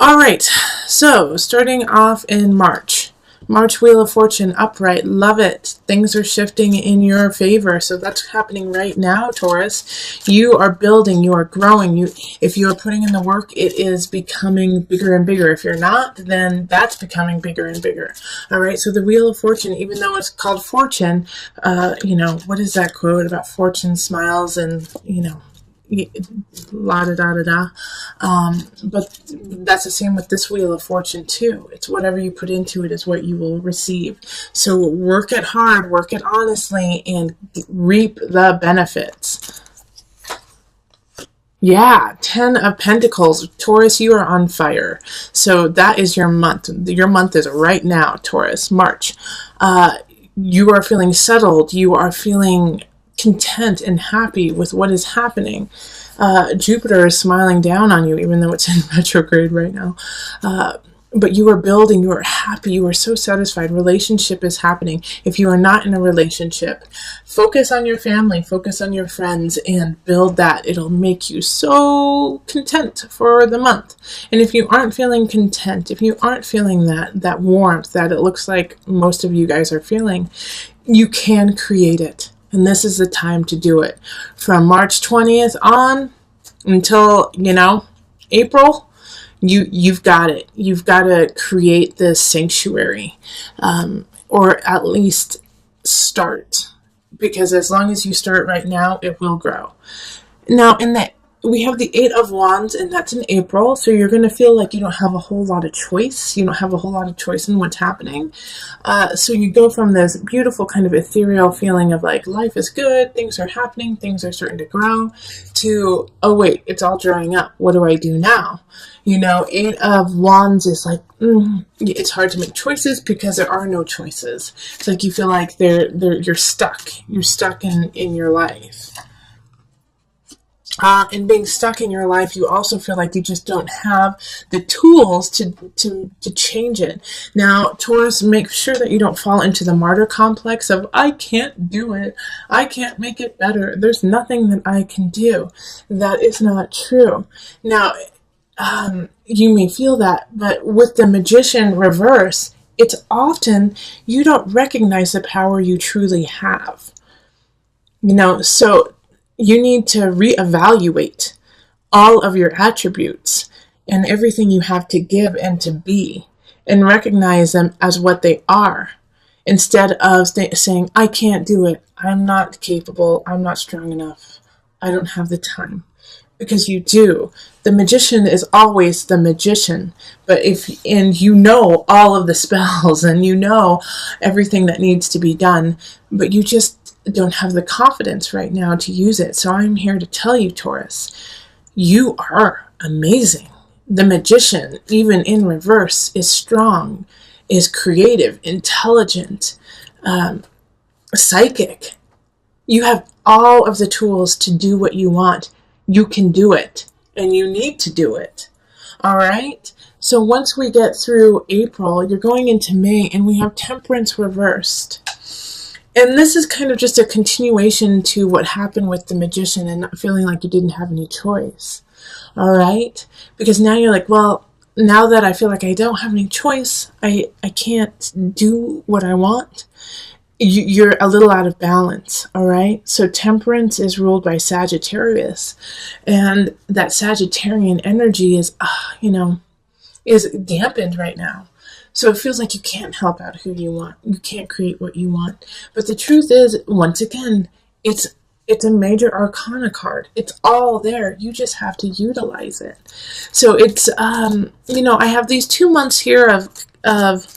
All right, so starting off in March. March Wheel of Fortune upright. Love it. Things are shifting in your favor. So that's happening right now, Taurus. You are building, you are growing. If you are putting in the work, it is becoming bigger and bigger. If you're not, then that's becoming bigger and bigger. All right, so the Wheel of Fortune, even though it's called Fortune, what is that quote about fortune smiles and, la da da da da. But that's the same with this Wheel of Fortune too. It's whatever you put into it is what you will receive. So work it hard, work it honestly, and reap the benefits. Yeah, 10 of Pentacles. Taurus, you are on fire. So that is your month. Your month is right now, Taurus, March. You are feeling settled. You are feeling content and happy with what is happening. Jupiter is smiling down on you, even though it's in retrograde right now. But you are building, you are happy, you are so satisfied. Relationship is happening. If you are not in a relationship, focus on your family, focus on your friends, and build that. It'll make you so content for the month. And if you aren't feeling content, if you aren't feeling that warmth that it looks like most of you guys are feeling, you can create it. And this is the time to do it. From March 20th on until, April, you've got it. You've got to create this sanctuary, or at least start. Because as long as you start right now, it will grow. Now, we have the 8 of Wands, and that's in April, so you're going to feel like you don't have a whole lot of choice. You don't have a whole lot of choice in what's happening. So you go from this beautiful kind of ethereal feeling of like, life is good, things are happening, things are starting to grow, to, oh wait, it's all drying up. What do I do now? 8 of Wands is like, it's hard to make choices because there are no choices. It's like you feel like you're stuck. You're stuck in your life. And being stuck in your life, you also feel like you just don't have the tools to change it. Now, Taurus, make sure that you don't fall into the martyr complex of, I can't do it. I can't make it better. There's nothing that I can do. That is not true. Now, you may feel that, but with the Magician reverse, it's often you don't recognize the power you truly have. So you need to reevaluate all of your attributes and everything you have to give and to be, and recognize them as what they are, instead of saying, I can't do it, I'm not capable, I'm not strong enough, I don't have the time. Because you do. The Magician is always the magician. And you know all of the spells, and you know everything that needs to be done, but you just don't have the confidence right now to use it. So I'm here to tell you, Taurus, you are amazing. The Magician, even in reverse, is strong, is creative, intelligent, psychic. You have all of the tools to do what you want. You can do it, and you need to do it. All right? So once we get through April, you're going into May, and we have Temperance reversed. And this is kind of just a continuation to what happened with the Magician and not feeling like you didn't have any choice. All right? Because now you're like, well, now that I feel like I don't have any choice, I can't do what I want. You're a little out of balance, all right? So Temperance is ruled by Sagittarius. And that Sagittarian energy is dampened right now. So it feels like you can't help out who you want. You can't create what you want. But the truth is, once again, it's a major arcana card. It's all there. You just have to utilize it. So it's, I have these 2 months here of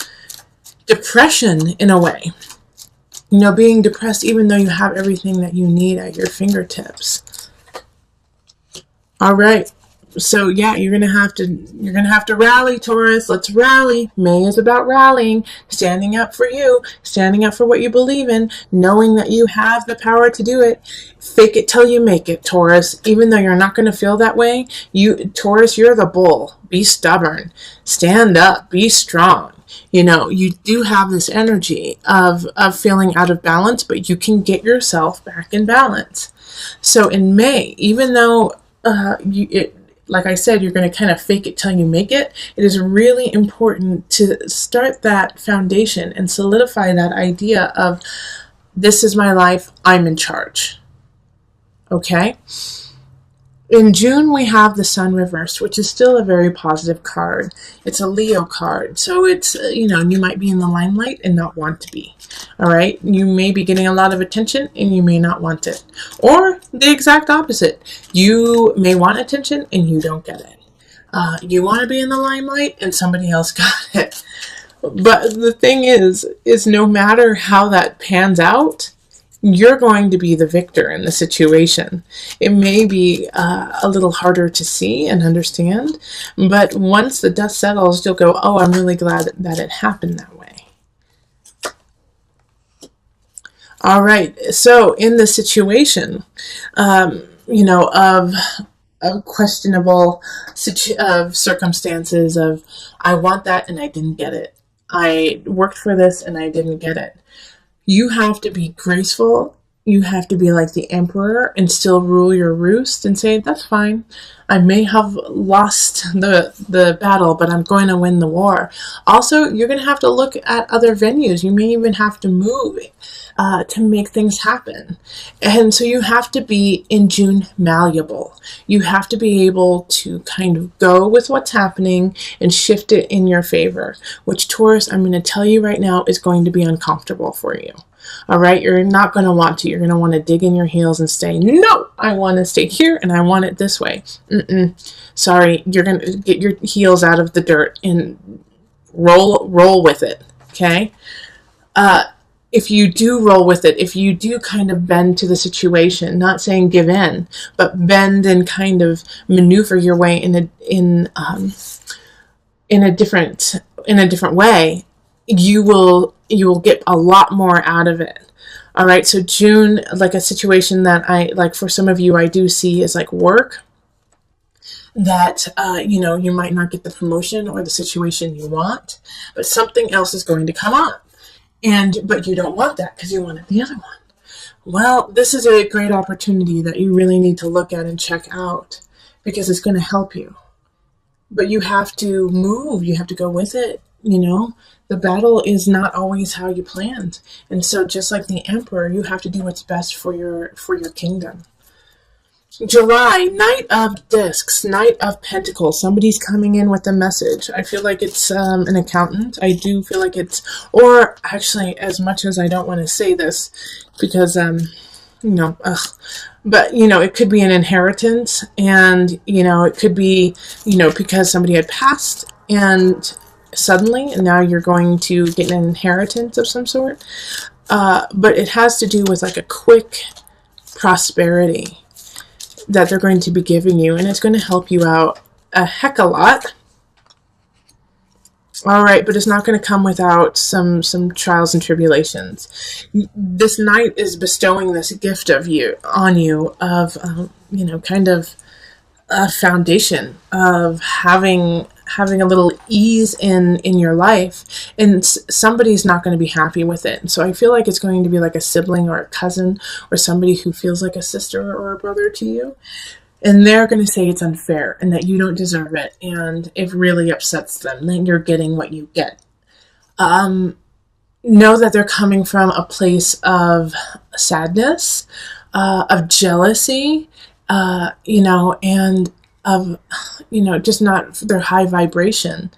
depression in a way. Being depressed even though you have everything that you need at your fingertips. All right. So yeah, you're gonna have to rally, Taurus. Let's rally. May is about rallying, standing up for you, standing up for what you believe in, knowing that you have the power to do it. Fake it till you make it, Taurus. Even though you're not gonna feel that way, Taurus, you're the bull. Be stubborn. Stand up. Be strong. You do have this energy of feeling out of balance, but you can get yourself back in balance. So in May, even though like I said, you're going to kind of fake it till you make it. It is really important to start that foundation and solidify that idea of, this is my life, I'm in charge. Okay? In June, we have the Sun reversed, which is still a very positive card. It's a Leo card, so it's, you might be in the limelight and not want to be. All right? You may be getting a lot of attention and you may not want it. Or the exact opposite. You may want attention and you don't get it. You want to be in the limelight and somebody else got it. But the thing is no matter how that pans out, you're going to be the victor in the situation. It may be a little harder to see and understand, but once the dust settles, you'll go, oh, I'm really glad that it happened that way. All right, so in the situation, of questionable circumstances of, I want that and I didn't get it. I worked for this and I didn't get it. You have to be graceful. You have to be like the emperor and still rule your roost and say, that's fine. I may have lost the battle, but I'm going to win the war. Also, you're going to have to look at other venues. You may even have to move to make things happen. And so you have to be, in June, malleable. You have to be able to kind of go with what's happening and shift it in your favor, which, Taurus, I'm going to tell you right now, is going to be uncomfortable for you. All right, you're not going to want to. You're going to want to dig in your heels and say, no, I want to stay here and I want it this way. Sorry, you're going to get your heels out of the dirt and roll with it, okay? If you do roll with it, if you do kind of bend to the situation, not saying give in, but bend and kind of maneuver your way in a different way, you will get a lot more out of it. All right, so June, like a situation that for some of you, I do see is like work, that, you might not get the promotion or the situation you want, but something else is going to come up. But you don't want that because you wanted the other one. Well, this is a great opportunity that you really need to look at and check out because it's going to help you. But you have to move. You have to go with it. The battle is not always how you planned. And so just like the emperor, you have to do what's best for your kingdom. July, Knight of Discs, Knight of Pentacles. Somebody's coming in with a message. I feel like it's an accountant. I do feel like it's, or actually, as much as I don't want to say this, because, but, it could be an inheritance, and, it could be, because somebody had passed, and suddenly, and now you're going to get an inheritance of some sort. But it has to do with like a quick prosperity that they're going to be giving you, and it's going to help you out a heck of a lot. All right, but it's not going to come without some trials and tribulations. This knight is bestowing this gift on you of kind of a foundation of having a little ease in your life, and somebody's not going to be happy with it. So I feel like it's going to be like a sibling or a cousin or somebody who feels like a sister or a brother to you, and they're going to say it's unfair and that you don't deserve it, and it really upsets them that you're getting what you get. Know that they're coming from a place of sadness, of jealousy, and of, just not their high vibration.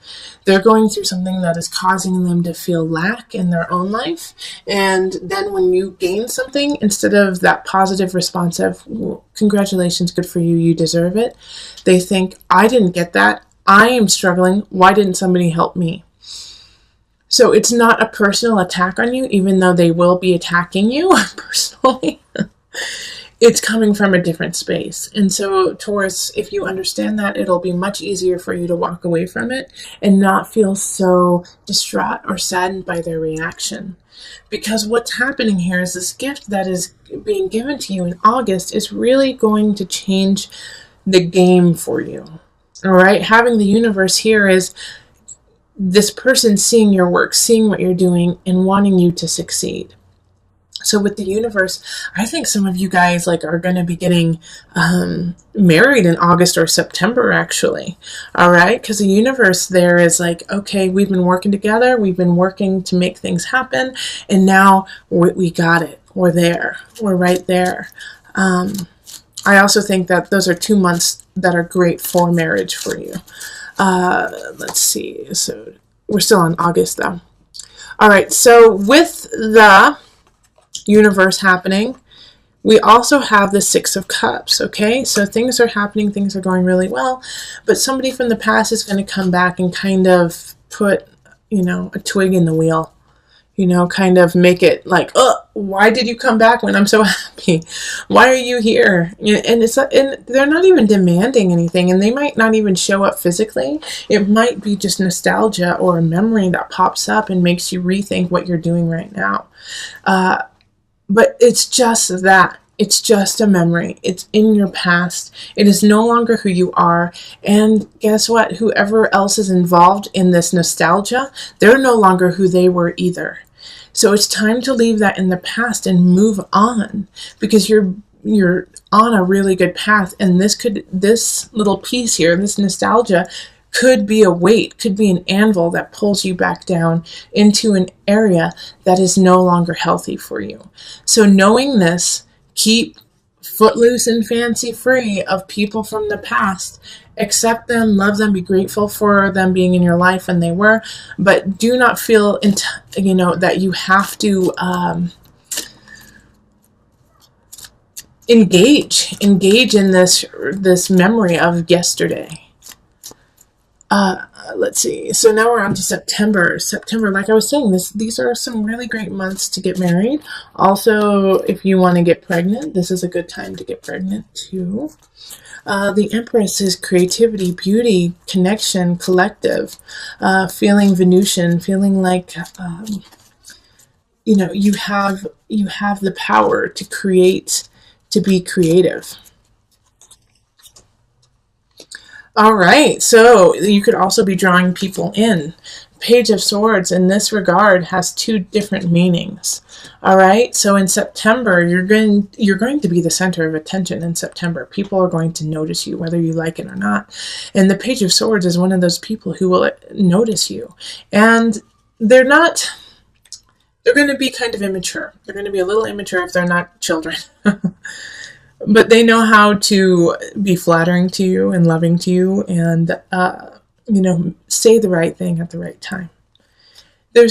They're going through something that is causing them to feel lack in their own life. And then when you gain something, instead of that positive response of, well, congratulations, good for you, you deserve it, they think, I didn't get that. I am struggling. Why didn't somebody help me? So it's not a personal attack on you, even though they will be attacking you personally. It's coming from a different space. And so, Taurus, if you understand that, it'll be much easier for you to walk away from it and not feel so distraught or saddened by their reaction. Because what's happening here is this gift that is being given to you in August is really going to change the game for you. All right? Having the universe here is this person seeing your work, seeing what you're doing, and wanting you to succeed. So with the universe, I think some of you guys like are going to be getting married in August or September, actually. All right, because the universe there is like, okay, we've been working together, we've been working to make things happen, and now we got it. We're there. We're right there. I also think that those are 2 months that are great for marriage for you. Let's see. So we're still on August though. All right. So with the universe happening, we also have the Six of Cups, okay? So things are happening, things are going really well, but somebody from the past is going to come back and kind of put, a twig in the wheel, kind of make it like, oh, why did you come back when I'm so happy? Why are you here? And they're not even demanding anything, and they might not even show up physically. It might be just nostalgia or a memory that pops up and makes you rethink what you're doing right now. But it's just that. It's just a memory. It's in your past. It is no longer who you are. And guess what? Whoever else is involved in this nostalgia, they're no longer who they were either. So it's time to leave that in the past and move on, because you're on a really good path. And this little piece here, this nostalgia, could be a weight, could be an anvil that pulls you back down into an area that is no longer healthy for you. So knowing this, keep footloose and fancy free of people from the past. Accept them, love them, be grateful for them being in your life when they were, but do not feel, that you have to engage in this memory of yesterday. Let's see. So now we're on to September. September, like I was saying, these are some really great months to get married. Also, if you want to get pregnant, this is a good time to get pregnant too. The Empress is creativity, beauty, connection, collective, feeling Venusian, feeling like you have the power to create, to be creative. All right, so you could also be drawing people in. Page of Swords in this regard has 2 different meanings. All right, so in September, you're going to be the center of attention in September. People are going to notice you, whether you like it or not. And the Page of Swords is one of those people who will notice you. And they're going to be kind of immature. They're going to be a little immature if they're not children. But they know how to be flattering to you and loving to you and, say the right thing at the right time. I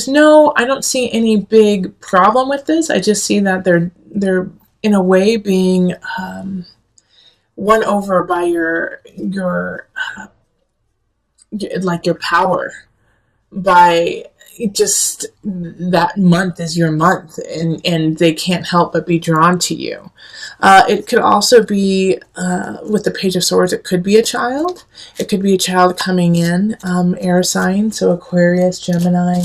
don't see any big problem with this. I just see that they're in a way being won over by your power, by just that month is your month, and they can't help but be drawn to you. It could also be, with the Page of Swords, it could be a child. It could be a child coming in, air sign, so Aquarius, Gemini.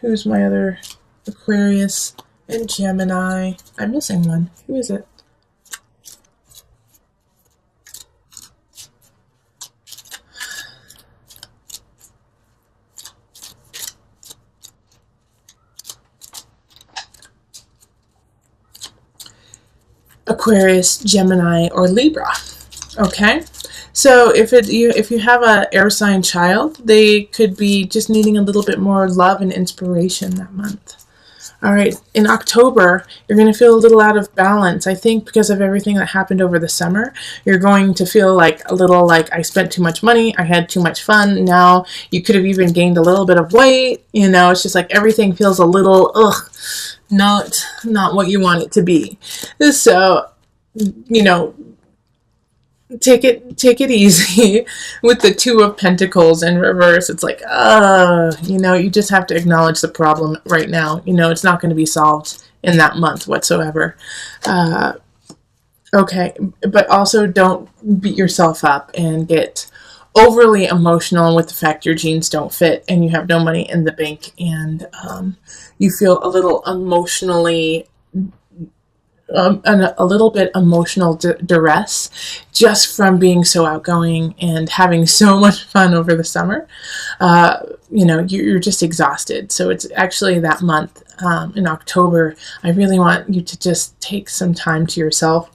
Who's my other Aquarius and Gemini? I'm missing one. Who is it? Aquarius, Gemini, or Libra. Okay, so if you have an air sign child, they could be just needing a little bit more love and inspiration that month. All right, in October, you're going to feel a little out of balance. I think because of everything that happened over the summer, you're going to feel like a little like, I spent too much money, I had too much fun. Now you could have even gained a little bit of weight. It's just like everything feels a little not what you want it to be. So, take it easy with the Two of Pentacles in reverse. It's like, you just have to acknowledge the problem right now. It's not going to be solved in that month whatsoever. Okay, but also don't beat yourself up and get overly emotional with the fact your jeans don't fit and you have no money in the bank, and you feel a little emotionally a little bit emotional duress just from being so outgoing and having so much fun over the summer. You're just exhausted. So it's actually that month in October, I really want you to just take some time to yourself,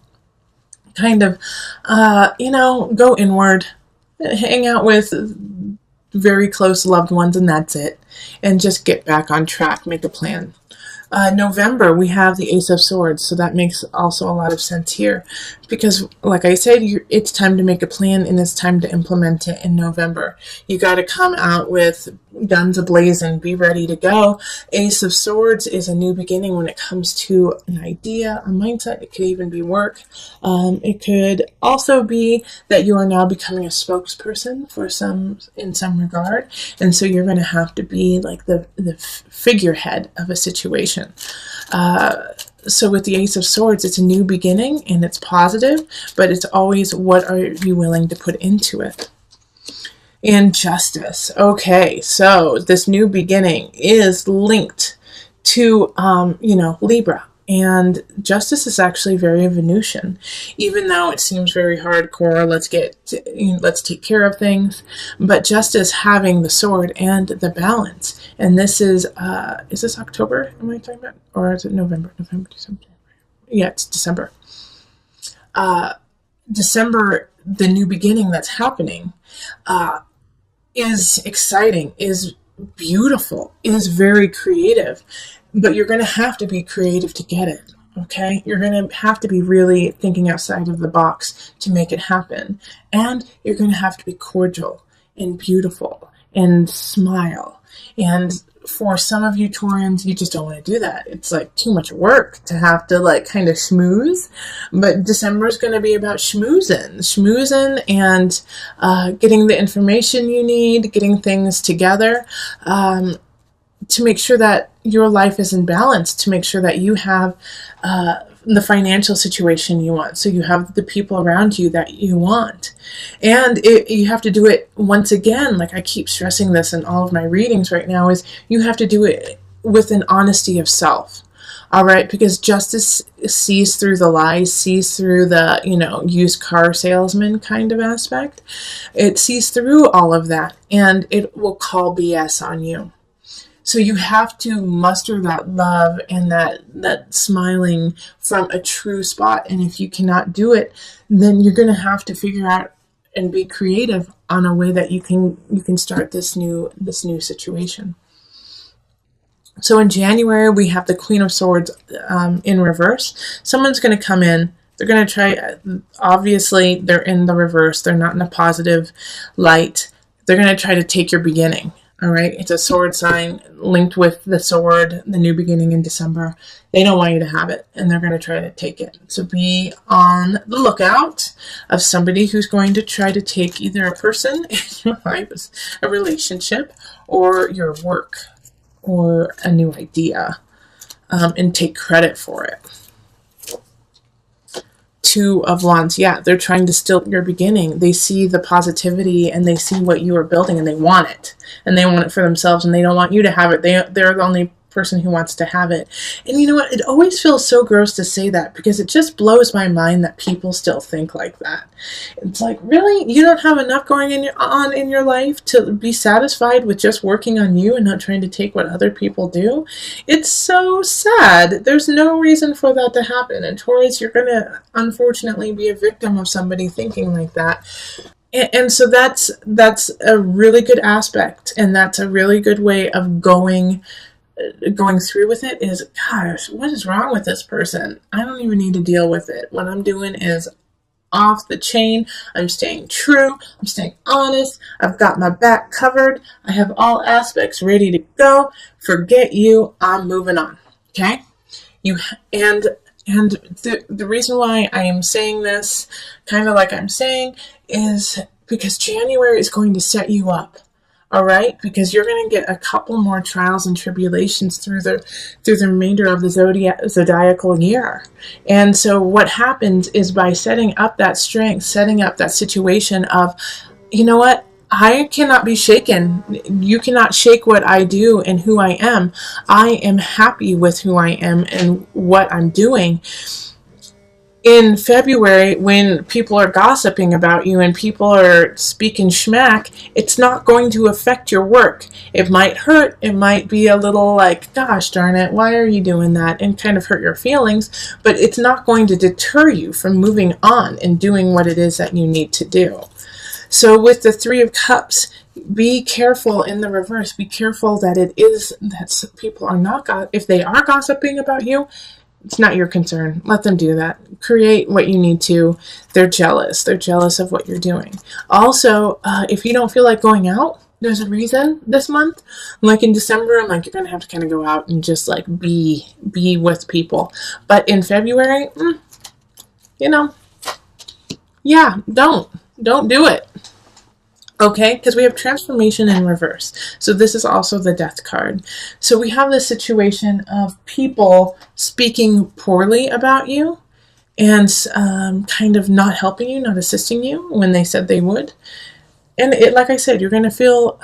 kind of, go inward, hang out with very close loved ones, and that's it. And just get back on track, make a plan. November, we have the Ace of Swords, so that makes also a lot of sense here. Because, like I said, it's time to make a plan, and it's time to implement it in November. You got to come out with guns ablazing, be ready to go. Ace of Swords is a new beginning when it comes to an idea, a mindset. It could even be work. It could also be that you are now becoming a spokesperson in some regard, and so you're going to have to be like the figurehead of a situation. So with the Ace of Swords, it's a new beginning and it's positive, but it's always, what are you willing to put into it? And Justice. Okay, so this new beginning is linked to, Libra. And Justice is actually very Venusian, even though it seems very hardcore. Let's take care of things. But Justice having the sword and the balance. And this is this October? Am I talking about? Or is it November? November, December. Yeah, it's December. December, the new beginning that's happening, is exciting, is beautiful, is very creative. But you're going to have to be creative to get it, okay? You're going to have to be really thinking outside of the box to make it happen. And you're going to have to be cordial and beautiful and smile. And for some of you Taurians, you just don't want to do that. It's like too much work to have to like kind of schmooze. But December is going to be about schmoozing and getting the information you need, getting things together, to make sure that your life is in balance, to make sure that you have the financial situation you want, so you have the people around you that you want. And you have to do it, once again, like I keep stressing this in all of my readings right now, is you have to do it with an honesty of self. All right, because Justice sees through the lies, sees through the, used car salesman kind of aspect. It sees through all of that, and it will call BS on you. So you have to muster that love and that smiling from a true spot. And if you cannot do it, then you're going to have to figure out and be creative on a way that you can start this new situation. So in January, we have the Queen of Swords in reverse. Someone's going to come in. They're going to try, obviously, they're in the reverse. They're not in a positive light. They're going to try to take your beginning. All right, it's a sword sign linked with the sword, the new beginning in December. They don't want you to have it, and they're going to try to take it. So be on the lookout of somebody who's going to try to take either a person in your life, a relationship, or your work, or a new idea, and take credit for it. Two of Wands, yeah, they're trying to steal your beginning. They see the positivity and they see what you are building and they want it. And they want it for themselves and they don't want you to have it. They're the only person who wants to have it. And you know what? It always feels so gross to say that because it just blows my mind that people still think like that. It's like, really? You don't have enough going on in your life to be satisfied with just working on you and not trying to take what other people do? It's so sad. There's no reason for that to happen. And Taurus, you're going to unfortunately be a victim of somebody thinking like that. And so that's a really good aspect, and that's a really good way of going through with it. Is, gosh, what is wrong with this person? I don't even need to deal with it. What I'm doing is off the chain. I'm staying true. I'm staying honest. I've got my back covered. I have all aspects ready to go. Forget you. I'm moving on. Okay? And the reason why I am saying this, kind of like I'm saying, is because January is going to set you up. All right, because you're going to get a couple more trials and tribulations through the remainder of the zodiacal year. And so what happens is, by setting up that strength, setting up that situation of, you know what, I cannot be shaken. You cannot shake what I do and who I am. I am happy with who I am and what I'm doing. In February, when people are gossiping about you and people are speaking schmack, it's not going to affect your work. It might hurt. It might be a little like, gosh darn it, why are you doing that? And kind of hurt your feelings, but it's not going to deter you from moving on and doing what it is that you need to do. So with the Three of Cups, be careful in the reverse. Be careful that it is that people are not, if they are gossiping about you, it's not your concern. Let them do that. Create what you need to. They're jealous. They're jealous of what you're doing. Also, if you don't feel like going out, there's a reason this month. Like in December, I'm like, you're going to have to kind of go out and just like be with people. But in February, yeah, don't do it. Okay, because we have transformation in reverse. So this is also the death card. So we have this situation of people speaking poorly about you and kind of not helping you, not assisting you when they said they would. And like I said, you're going to feel,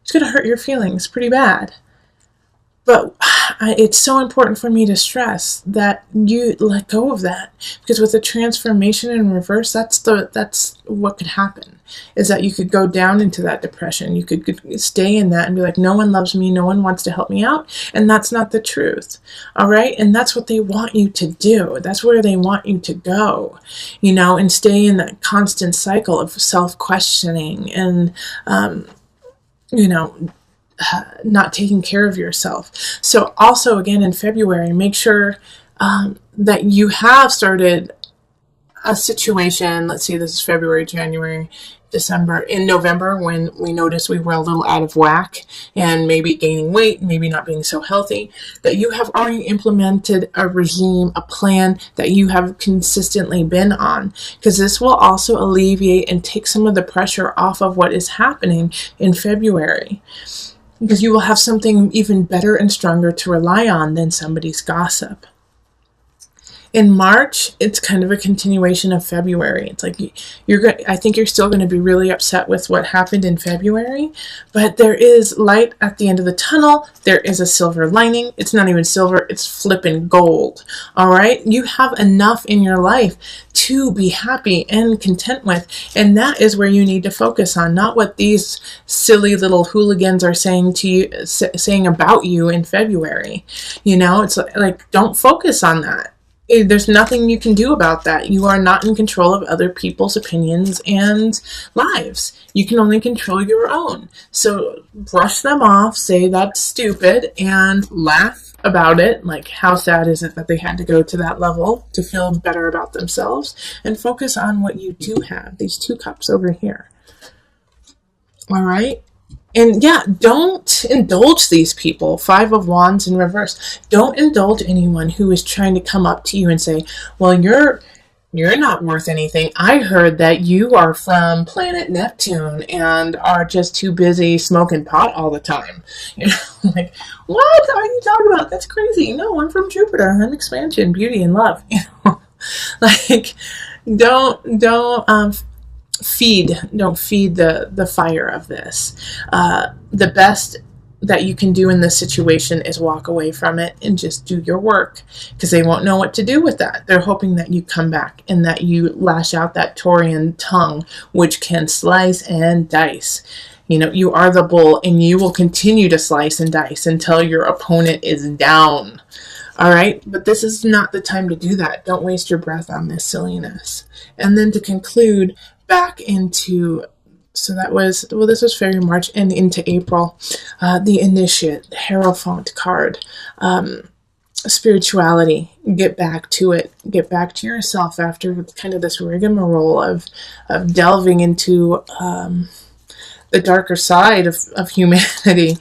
it's going to hurt your feelings pretty bad. But it's so important for me to stress that you let go of that, because with the transformation in reverse, that's what could happen, is that you could go down into that depression. You could stay in that and be like, no one loves me, no one wants to help me out, and that's not the truth. All right, and that's what they want you to do. That's where they want you to go, and stay in that constant cycle of self-questioning and not taking care of yourself. So also again in February, make sure that you have started a situation. Let's see, this is February, January, December. In November, when we noticed we were a little out of whack and maybe gaining weight, maybe not being so healthy, that you have already implemented a regime, a plan that you have consistently been on, because this will also alleviate and take some of the pressure off of what is happening in February, because you will have something even better and stronger to rely on than somebody's gossip. In March, it's kind of a continuation of February. It's like I think you're still going to be really upset with what happened in February, but there is light at the end of the tunnel. There is a silver lining. It's not even silver, it's flipping gold. All right? You have enough in your life to be happy and content with, and that is where you need to focus on, not what these silly little hooligans are saying to you, saying about you in February. It's like don't focus on that. There's nothing you can do about that. You are not in control of other people's opinions and lives. You can only control your own. So brush them off, say that's stupid, and laugh about it. Like, how sad is it that they had to go to that level to feel better about themselves? And focus on what you do have, these 2 cups over here. All right? And yeah, don't indulge these people. 5 of Wands in reverse. Don't indulge anyone who is trying to come up to you and say, well, you're not worth anything. I heard that you are from planet Neptune and are just too busy smoking pot all the time. Like, what are you talking about? That's crazy. No, I'm from Jupiter. I'm expansion, beauty, and love. Like, don't feed the fire of this. The best that you can do in this situation is walk away from it and just do your work, because they won't know what to do with that. They're hoping that you come back and that you lash out that Taurian tongue, which can slice and dice. You are the bull, and you will continue to slice and dice until your opponent is down. All right, but this is not the time to do that. Don't waste your breath on this silliness. And then to conclude, back into, so that was, well, this was February, March, and into April, the Initiate, Hierophant card, spirituality, get back to it, get back to yourself after kind of this rigmarole of delving into the darker side of humanity.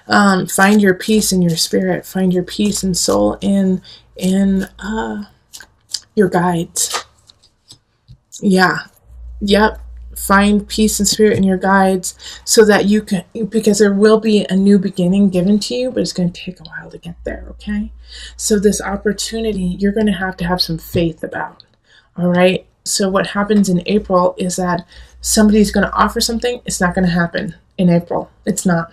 Find your peace in your spirit, find your peace and soul in your guides. Yeah. Yep. Find peace and spirit in your guides so that you can, because there will be a new beginning given to you, but it's going to take a while to get there, okay? So this opportunity, you're going to have some faith about, all right? So what happens in April is that somebody's going to offer something. It's not going to happen in April. It's not.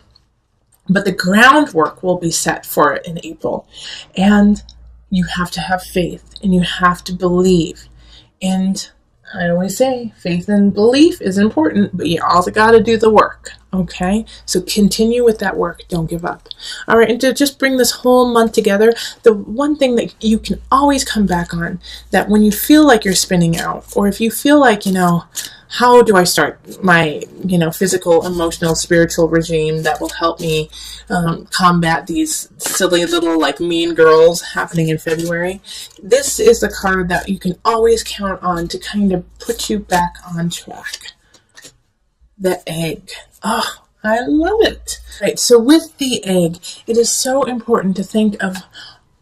But the groundwork will be set for it in April. And You have to have faith and you have to believe. And I always say faith and belief is important, but you also got to do the work. Okay, so continue with that work. Don't give up. All right, and to just bring this whole month together, the one thing that you can always come back on, that when you feel like you're spinning out, or if you feel like, how do I start my, physical, emotional, spiritual regime that will help me combat these silly little mean girls happening in February? This is the card that you can always count on to kind of put you back on track. The egg. Oh, I love it. Right, so with the egg, it is so important to think of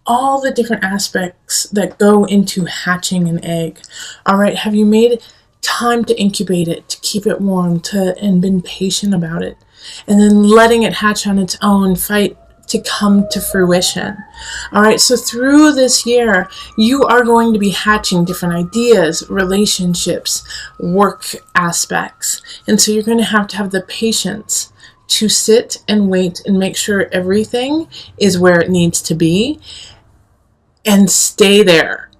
all the different aspects that go into hatching an egg. All right, have you made time to incubate it, to keep it warm, and been patient about it? And then letting it hatch on its own, fight to come to fruition. All right, so through this year, you are going to be hatching different ideas, relationships, work aspects. And so you're going to have the patience to sit and wait and make sure everything is where it needs to be and stay there.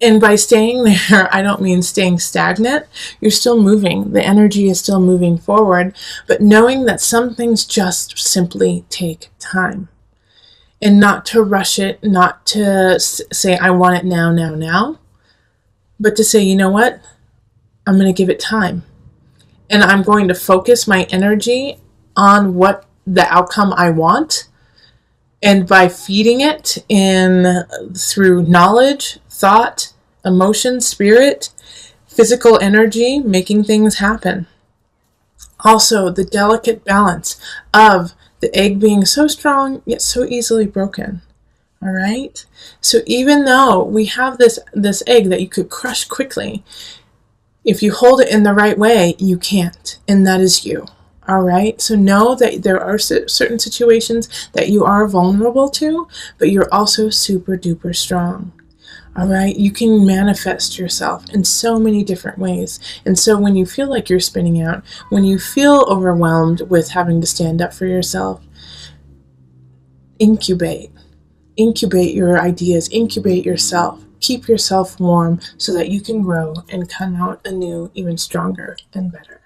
And by staying there, I don't mean staying stagnant. You're still moving. The energy is still moving forward, but knowing that some things just simply take time. And not to rush it, not to say, I want it now, but to say, you know what? I'm going to give it time. And I'm going to focus my energy on what the outcome I want. And by feeding it through knowledge, thought, emotion, spirit, physical energy, making things happen. Also, the delicate balance of the egg being so strong, yet so easily broken. All right? So even though we have this egg that you could crush quickly, if you hold it in the right way, you can't. And that is you. All right? So know that there are certain situations that you are vulnerable to, but you're also super duper strong. All right? You can manifest yourself in so many different ways. And so when you feel like you're spinning out, when you feel overwhelmed with having to stand up for yourself, incubate. Incubate your ideas. Incubate yourself. Keep yourself warm so that you can grow and come out anew, even stronger and better.